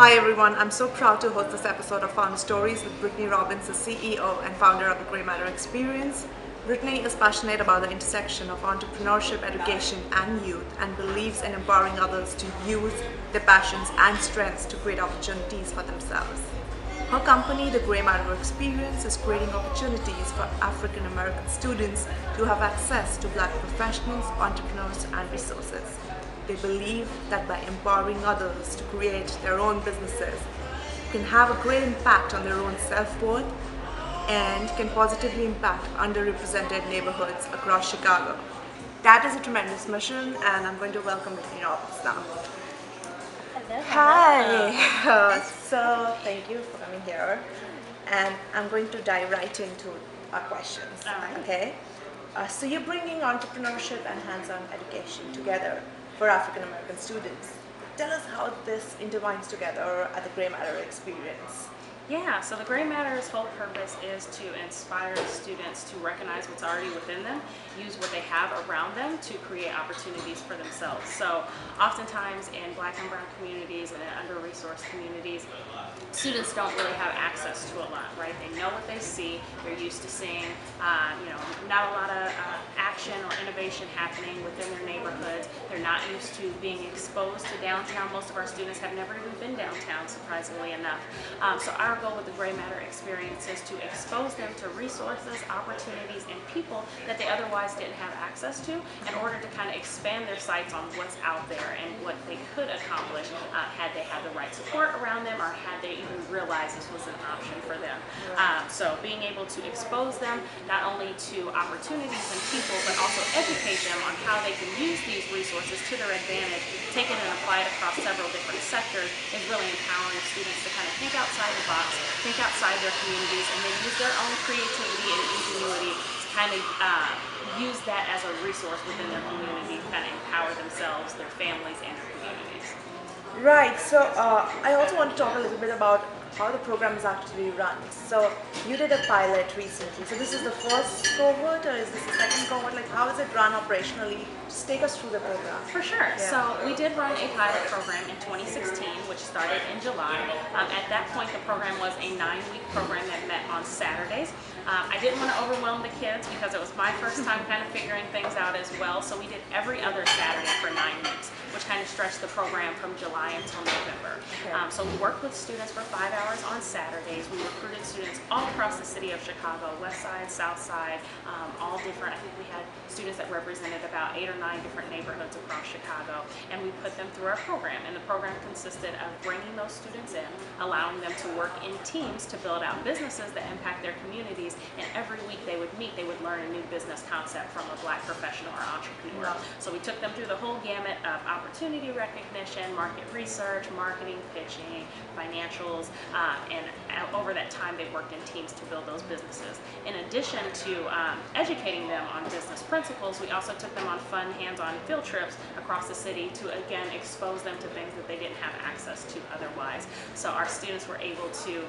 Hi everyone, I'm so proud to host this episode of Founder Stories with Brittany Robbins, the CEO and founder of the Grey Matter Experience. Brittany is passionate about the intersection of entrepreneurship, education, and youth, and believes in empowering others to use their passions and strengths to create opportunities for themselves. Her company, the Grey Matter Experience, is creating opportunities for African American students to have access to Black professionals, entrepreneurs, and resources. They believe that by empowering others to create their own businesses, can have a great impact on their own self-worth and can positively impact underrepresented neighborhoods across Chicago. That is a tremendous mission, and I'm going to welcome Brittany Robbins now. Hello. Hi. So thank you for coming here, and I'm going to dive right into our questions. All right. Okay. So you're bringing entrepreneurship and hands-on education together for African American students. Tell us how this intertwines together at the Grey Matter Experience. Yeah, so the Grey Matter's whole purpose is to inspire students to recognize what's already within them, use what they have around them to create opportunities for themselves. So oftentimes in Black and brown communities and in under-resourced communities, students don't really have access to a lot, right? They know what they see, they're used to seeing, not a lot of action or innovation happening within their neighborhoods. They're not used to being exposed to downtown. Most of our students have never even been downtown, surprisingly enough. So our goal with the Grey Matter Experience is to expose them to resources, opportunities, and people that they otherwise didn't have access to in order to kind of expand their sights on what's out there and what they could accomplish had they had the right support around them or had they even realized this was an option for them. So being able to expose them not only to opportunities and people, but also educate them on how they can use these resources to their advantage, take it and apply it across several different sectors, is really empowering students to kind of think outside the box, think outside their communities, and then use their own creativity and ingenuity to kind of use that as a resource within their community to kind of empower themselves, their families, and their communities. Right, so I also want to talk a little bit about how the program is actually run. So you did a pilot recently. So this is the first cohort or is this the second cohort? Like how is it run operationally? Just take us through the program. For sure. Yeah. So we did run a pilot program in 2016, which started in July. At that point, the program was a 9-week program that met on Saturdays. I didn't want to overwhelm the kids because it was my first time kind of figuring things out as well. So we did every other Saturday for 9 weeks, which kind of stretched the program from July until November. Okay. So we worked with students for 5 hours on Saturdays. We recruited students all across the city of Chicago, West Side, South Side, all different. I think we had students that represented about 8 or 9 different neighborhoods across Chicago, and we put them through our program. And the program consisted of bringing those students in, allowing them to work in teams to build out businesses that impact their communities. And every week they would meet, they would learn a new business concept from a Black professional or entrepreneur. Wow. So we took them through the whole gamut of opportunity recognition, market research, marketing, pitching, financials, and over that time they worked in teams to build those businesses. In addition to educating them on business principles, we also took them on fun hands-on field trips across the city to again expose them to things that they didn't have access to otherwise. So our students were able to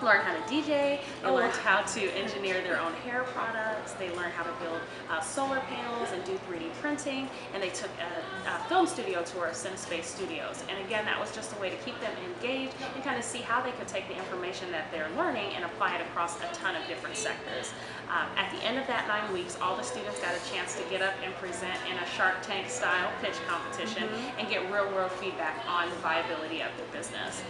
learn how to DJ, they learned how to engineer their own hair products, they learned how to build solar panels and do 3D printing, and they took a film studio tour of CineSpace Studios. And again, that was just a way to keep them engaged and kind of see how they could take the information that they're learning and apply it across a ton of different sectors. At the end of that 9 weeks, all the students got a chance to get up and present in a Shark Tank style pitch competition and get real world feedback on the viability of their business.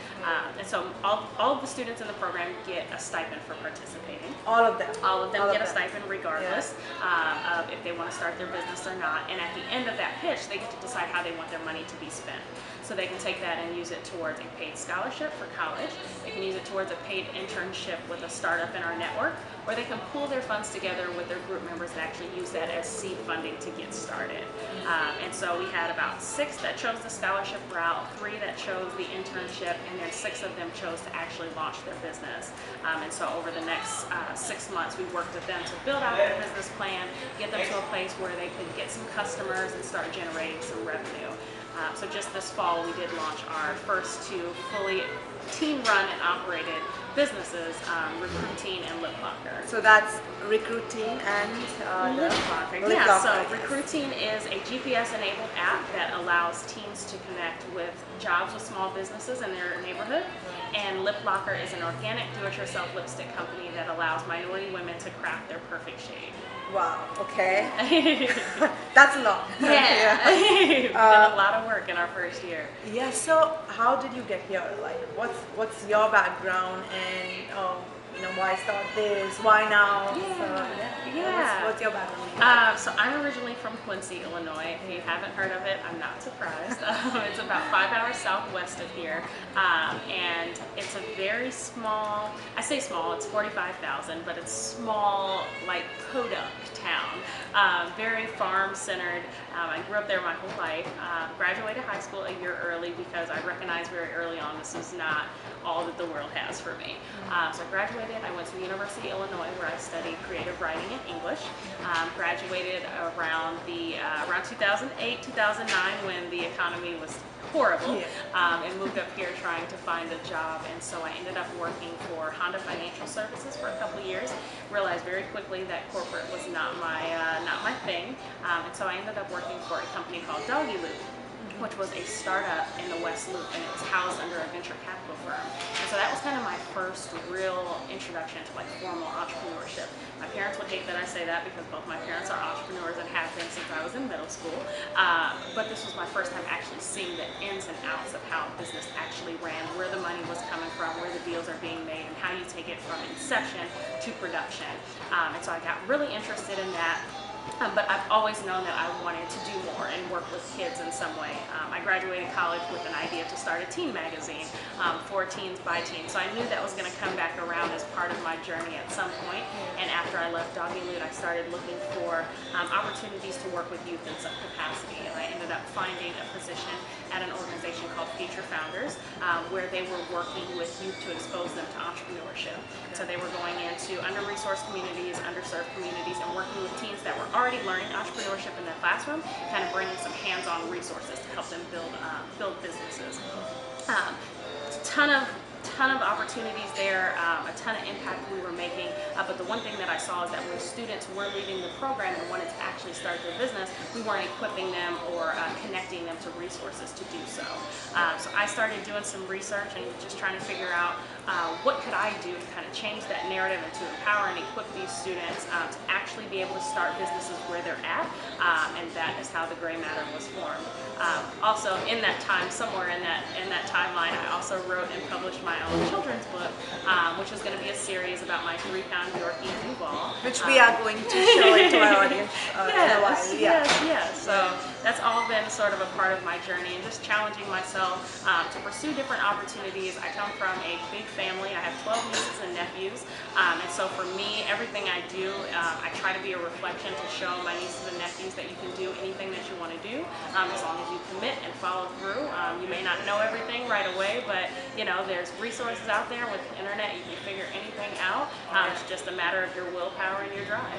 And so all of the students in the program get a stipend for participating. All of them? All of them get a stipend regardless of if they want to start their business or not. And at the end of that pitch, they get to decide how they want their money to be spent. So they can take that and use it towards a paid scholarship for college. They can use it towards a paid internship with a startup in our network, or they can pool their funds together with their group members and actually use that as seed funding to get started. And so we had about 6 that chose the scholarship route, 3 that chose the internship, and then 6 of them chose to actually launch their business. And so over the next 6 months, we worked with them to build out their business plan, get them to a place where they could get some customers and start generating some revenue. So just this fall, we did launch our first 2 fully teen-run and operated businesses, Recruiting and Lip Locker. So that's Recruiting and Lip Locker. Lip Yeah, Locker, so yes. Recruiting is a GPS-enabled app that allows teens to connect with jobs with small businesses in their neighborhood. And Lip Locker is an organic do-it-yourself lipstick company that allows minority women to craft their perfect shade. Wow, okay. That's a lot. Yeah. We've done a lot of work in our first year. Yeah, so how did you get here? Like, what's your background, and why start this? Why now? Yeah. What's your background? So I'm originally from Quincy, Illinois. If you haven't heard of it, I'm not surprised. It's about 5 hours southwest of here, and it's a very small. I say small. It's 45,000, but it's small, like Podunk town. Very farm-centered. I grew up there my whole life. Graduated high school a year early because I recognized very early on this is not all that the world has for me. So I graduated. I went to the University of Illinois where I studied creative writing and English. Graduated around 2008, 2009 when the economy was horrible, and moved up here trying to find a job. And so I ended up working for Honda Financial Services for a couple of years. Realized very quickly that corporate was not my thing, and so I ended up working for a company called Doggy Loop, which was a startup in the West Loop, and it was housed under a venture capital firm. And so that was kind of my first real introduction to like formal entrepreneurship. My parents would hate that I say that because both my parents are entrepreneurs and have been since I was in middle school. But this was my first time actually seeing the ins and outs of how a business actually ran, where the money was coming from, where the deals are being made, and how you take it from inception to production. And so I got really interested in that. But I've always known that I wanted to do more and work with kids in some way. I graduated college with an idea to start a teen magazine for teens by teens. So I knew that was going to come back around as part of my journey at some point. And after I left Doggy Loot, I started looking for opportunities to work with youth in some capacity. And I ended up finding a position at an organization called Future Founders, where they were working with youth to expose them to entrepreneurship. So they were going into under-resourced communities, underserved communities, and working with teens that were already learning entrepreneurship in their classroom, kind of bringing some hands-on resources to help them build businesses. Ton of opportunities there, a ton of impact we were making, but the one thing that I saw is that when students were leaving the program and wanted to actually start their business, we weren't equipping them or connecting them to resources to do so. So I started doing some research and just trying to figure out what could I do to kind of change that narrative and to empower and equip these students to actually be able to start businesses where they're at, and that is how the Gray Matter was formed. Also, in that time, somewhere in that timeline, I also wrote and published my own children's book, which is going to be a series about my 3-pound Yorkie Duval, Which we are going to show it to our audience in a while. Yes. So that's all been sort of a part of my journey and just challenging myself to pursue different opportunities. I come from a big family. I have 12 nieces and nephews, and so for me, everything I do, I try to be a reflection to show my nieces and nephews that you can do anything that you want to do, as long as you commit and follow through. You may not know everything right away, but there's resources out there with the internet. You can figure anything out. It's just a matter of your willpower and your drive.